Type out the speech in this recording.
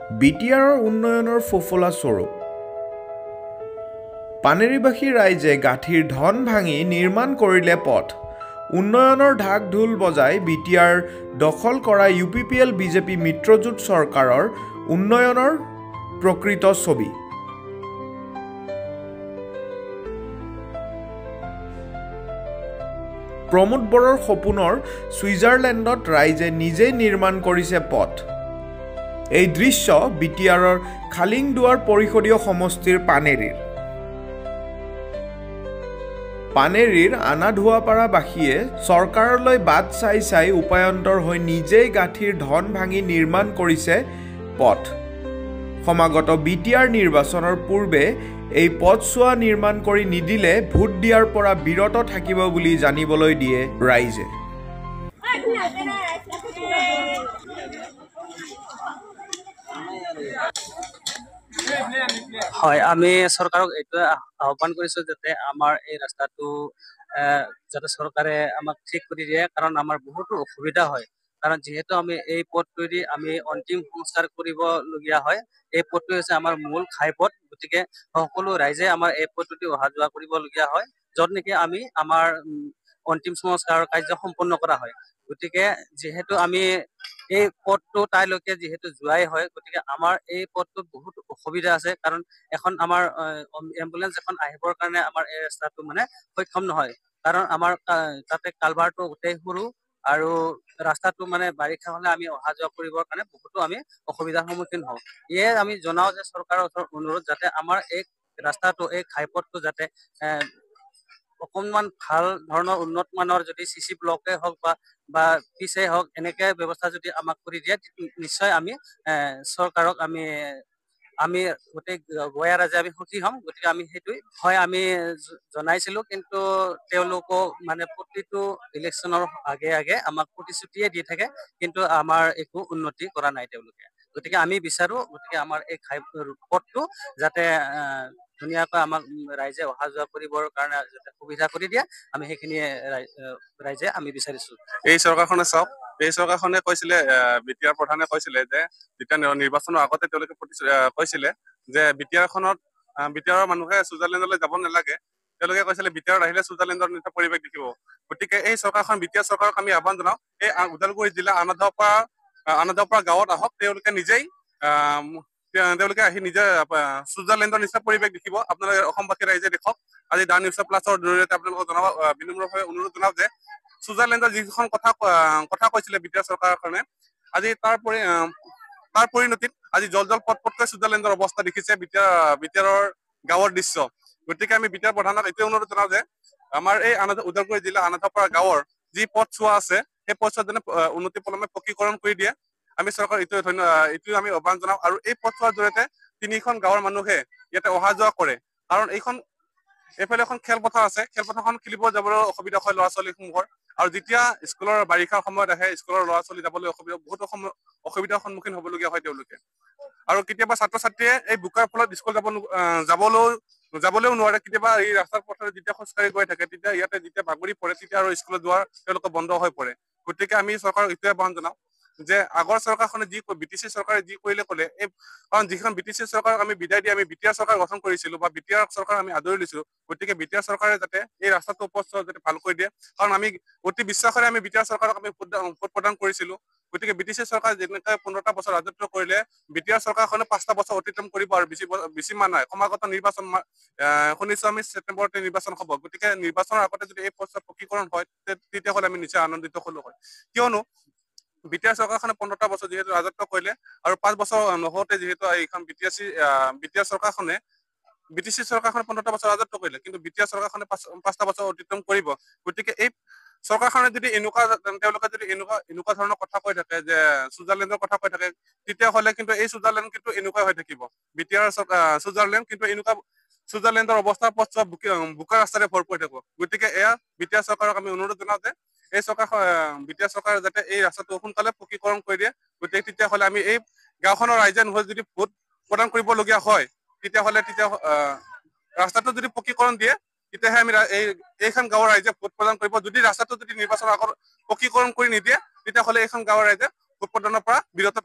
বিটিআৰৰ উন্নয়নৰ ফোফলা স্বৰূপ পানেৰীবাসী ৰাইজে গাঁঠিৰ ধন ভাঙি নিৰ্মাণ কৰিলে পথ। উন্নয়নৰ ঢাক ঢোল বজাই বিটিআৰ দখল কৰা UPPL বিজেপি মিত্ৰজোঁট চৰকাৰৰ উন্নয়নৰ প্ৰকৃত ছবি। প্ৰমোদ বড়োৰ সপোনৰ ছুইজাৰলেণ্ডত ৰাইজে নিজেই নিৰ্মাণ কৰিছে পথ। এই দৃশ্য বিটিআৰৰ খালিংদুৱাৰ পৰিষদীয় সমষ্টিৰ পানেৰীৰ আনাধুৱাপাৰাবাসীয়ে চৰকাৰলৈ বাট চাই চাই উপায়ন্তৰ হৈ নিজেই গাঁঠিৰ ধন ভাঙি নিৰ্মাণ কৰিছে পথ। সমাগত বিটিআৰ নিৰ্বাচনৰ পূৰ্বে এই পথছোৱা নিৰ্মাণ কৰি নিদিলে ভোট দিয়াৰ পৰা বিৰত থাকিব বুলি জানিবলৈ দিয়ে ৰাইজে। হয়, আমি চৰকাৰক এইটো আহ্বান কৰিছো যাতে আমাৰ এই ৰাস্তাটো যাতে চৰকাৰে আমাক ঠিক কৰি দিয়ে, কাৰণ আমাৰ বহুতো অসুবিধা হয়। কাৰণ যিহেতু আমি এই পথটোৱেদি আমি অন্তিম সংস্কাৰ কৰিবলগীয়া হয়। এই পথটো হৈছে আমাৰ মূল ঘাইপথ, গতিকে সকলো ৰাইজে আমাৰ এই পথটোদি অহা যোৱা কৰিবলগীয়া হয়, য'ত নেকি আমি আমাৰ অন্তিম সংস্কাৰৰ কাৰ্য সম্পন্ন কৰা হয়। গতিকে যিহেতু আমি এই পথটো তাইলৈকে যিহেতু যোৱাই হয়, গতিকে আমাৰ এই পথটোত বহুত অসুবিধা আছে। কাৰণ এখন আমাৰ এম্বুলেন্স এখন আহিবৰ কাৰণে আমাৰ এই ৰাস্তাটো মানে সক্ষম নহয়, কাৰণ আমাৰ তাতে কালভাৰটো গোটেই সৰু আৰু ৰাস্তাটো মানে বাৰিষা হলে আমি অহা যোৱা কৰিবৰ কাৰণে বহুতো আমি অসুবিধাৰ সন্মুখীন হওঁ। ইয়ে আমি জনাও যে চৰকাৰৰ ওচৰত অনুৰোধ যাতে আমাৰ এই ৰাস্তাটো, এই ঘাইপথটো যাতে অকণমান ভাল ধৰণৰ উন্নত মানৰ যদি CC ব্লকে হওক বা পিছে হওক এনেকে ব্যৱস্থা যদি আমাক কৰি দিয়ে, নিশ্চয় আমি চৰকাৰক আমি গোটেই গঞা ৰাইজে আমি সুখী হ'ম। গতিকে আমি সেইটোৱে হয় আমি জনাইছিলো, কিন্তু তেওঁলোকো মানে প্ৰতিটো ইলেকশ্যনৰ আগে আগে আমাক প্ৰতিশ্ৰুতিয়ে দি থাকে, কিন্তু আমাৰ একো উন্নতি কৰা নাই তেওঁলোকে। গতিকে আমি বিচাৰো, গতিকে আমাৰ এই পথটো যাতে ধুনীয়াকৈ আমাক ৰাইজে অহা যোৱা কৰিবৰ কাৰণে যাতে সুবিধা কৰি দিয়ে, আমি সেইখিনিয়ে ৰাইজে আমি বিচাৰিছো। এই চৰকাৰখনে চাওক, এই চৰকাৰখনে কৈছিলে, বিটিআৰ প্ৰধানে কৈছিলে যে যেতিয়া নিৰ্বাচনৰ আগতে তেওঁলোকে কৈছিলে যে বিটিআৰৰ মানুহে ছুইজাৰলেণ্ডলৈ যাব নালাগে। তেওঁলোকে কৈছিলে বিটিআৰত আহিলে ছুইজাৰলেণ্ডৰ নিচিনা পৰিৱেশ দেখিব। গতিকে এই চৰকাৰখন বিটিআৰ চৰকাৰক আমি আহ্বান জনাওঁ, এই ওদালগুৰি জিলা আনাধপাৰা গাঁৱত আহক, তেওঁলোকে আহি নিজে ছুইজাৰলেণ্ডৰ নিচিনা পৰিৱেশ দেখিব। আপোনালোকে অসমবাসী ৰাইজে দেখক। আজি দা নিউজ প্লাছৰ জৰিয়তে আপোনালোকক জনাব বিনম্ৰভাৱে অনুৰোধ জনাওঁ যে ছুইজাৰলেণ্ডৰ যিখন কথা কৈছিলে বিটিআৰ চৰকাৰখনে, আজি তাৰ পৰিণতিত আজি জল পটকৈ ছুইজাৰলেণ্ডৰ অৱস্থা দেখিছে বিটিআৰৰ গাঁৱৰ দৃশ্য। গতিকে আমি বিটিআৰ প্ৰধানক এইটোৱে অনুৰোধ জনাওঁ যে আমাৰ এই ওদালগুৰি জিলা আনাধপাৰা গাঁৱৰ যি পথছোৱা আছে, সেই পথছোৱা যেনে উন্নতি পলমে পকীকৰণ কৰি দিয়ে। আমি চৰকাৰক এইটোৱে আমি আহ্বান জনাওঁ। আৰু এই পথছোৱাৰ জৰিয়তে 3খন গাঁৱৰ মানুহে ইয়াতে অহা যোৱা কৰে, কাৰণ এইফালে এখন খেলপথাৰ আছে, খেলপথাৰখন খেলিব যাবলৈ অসুবিধা হয় ল'ৰা ছোৱালীসমূহৰ। আৰু যেতিয়া স্কুলৰ বাৰিষাৰ সময়ত আহে, স্কুলৰ ল'ৰা ছোৱালী যাবলৈ বহুতো অসুবিধাৰ সন্মুখীন হ'বলগীয়া হয় তেওঁলোকে। আৰু কেতিয়াবা ছাত্ৰ ছাত্ৰীয়ে এই বোকাৰ ফলত স্কুল যাবলৈও নোৱাৰে। কেতিয়াবা এই ৰাস্তাৰ পথেৰে যেতিয়া খোজকাঢ়ি গৈ থাকে, তেতিয়া ইয়াতে যেতিয়া বাগৰি পৰে, তেতিয়া আৰু স্কুলত যোৱা তেওঁলোকে বন্ধ হৈ পৰে। গতিকে আমি চৰকাৰক এইটোৱে আহ্বান জনাওঁ যে আগৰ চৰকাৰখনে BTC চৰকাৰে যি কৰিলে ক'লে, কাৰণ যিখন BTC চৰকাৰক আমি বিদায় দি আমি বিটিআৰ চৰকাৰ গঠন কৰিছিলো বা বিটিআৰ চৰকাৰ আমি আদৰি লৈছিলো। গতিকে বিটিআৰ চৰকাৰে যাতে এই ৰাস্তাটো যাতে ভাল কৰি দিয়ে, কাৰণ আমি অতি বিশ্বাসেৰে আমি বিটিআৰ চৰকাৰক আমি ভোট প্ৰদান কৰিছিলো। গতিকে BTC চৰকাৰে যেনেকৈ 15টা বছৰ ৰাজত্ব কৰিলে, বিটিআৰ চৰকাৰখনে 5টা বছৰ অতিক্ৰম কৰিব আৰু বেছি মাহ নাই। সমাগত নিৰ্বাচন শুনিছো আমি ছেপ্টেম্বৰতে নিৰ্বাচন হ'ব। গতিকে নিৰ্বাচনৰ আগতে যদি এই পথছোৱা পকীকৰণ হয়, তেতিয়াহ'লে আমি নিশ্চয় আনন্দিত হলো হয়। কিয়নো বিটিআৰ চৰকাৰখনে 15টা বছৰ যিহেতু ৰাজত্ব কৰিলে, আৰু 5 বছৰ নহওঁতে যিহেতু এইখন BTC চৰকাৰখনে 15টা বছৰ ৰাজত্ব কৰিলে, কিন্তু বিটিআৰ চৰকাৰখনে 5টা বছৰ অতিক্ৰম কৰিব। গতিকে এই চৰকাৰখনে যদি তেওঁলোকে যদি এনেকুৱা ধৰণৰ কথা কৈ থাকে যে ছুইজাৰলেণ্ডৰ কথা কৈ থাকে, তেতিয়াহ'লে কিন্তু এই ছুইজাৰলেণ্ড কিন্তু এনেকুৱাই হৈ থাকিব। বিটিআৰ ছুইজাৰলেণ্ড কিন্তু এনেকুৱা ছুইজাৰলেণ্ডৰ অৱস্থা পথছোৱা বোকা ৰাস্তাৰে ভৰপূৰ হৈ থাকিব। গতিকে এয়া বিটিআৰ চৰকাৰক আমি অনুৰোধ জনাওঁ যে এই বিটিআৰ চৰকাৰে যাতে এই ৰাস্তাটো সোনকালে পকীকৰণ কৰি দিয়ে। গতিকে তেতিয়াহ'লে আমি এই গাঁওখনৰ ৰাইজে নহয় যদি ভোট প্ৰদান কৰিবলগীয়া হয়, তেতিয়াহ'লে ৰাস্তাটো যদি পকীকৰণ দিয়ে, তেতিয়াহে আমি এইখন গাঁৱৰ ৰাইজে ভোট প্ৰদান কৰিব। যদি ৰাস্তাটো যদি নিৰ্বাচনৰ আগত পকীকৰণ কৰি নিদিয়ে, তেতিয়াহ'লে এইখন গাঁৱৰ ৰাইজে ভোট প্ৰদানৰ পৰা বিৰত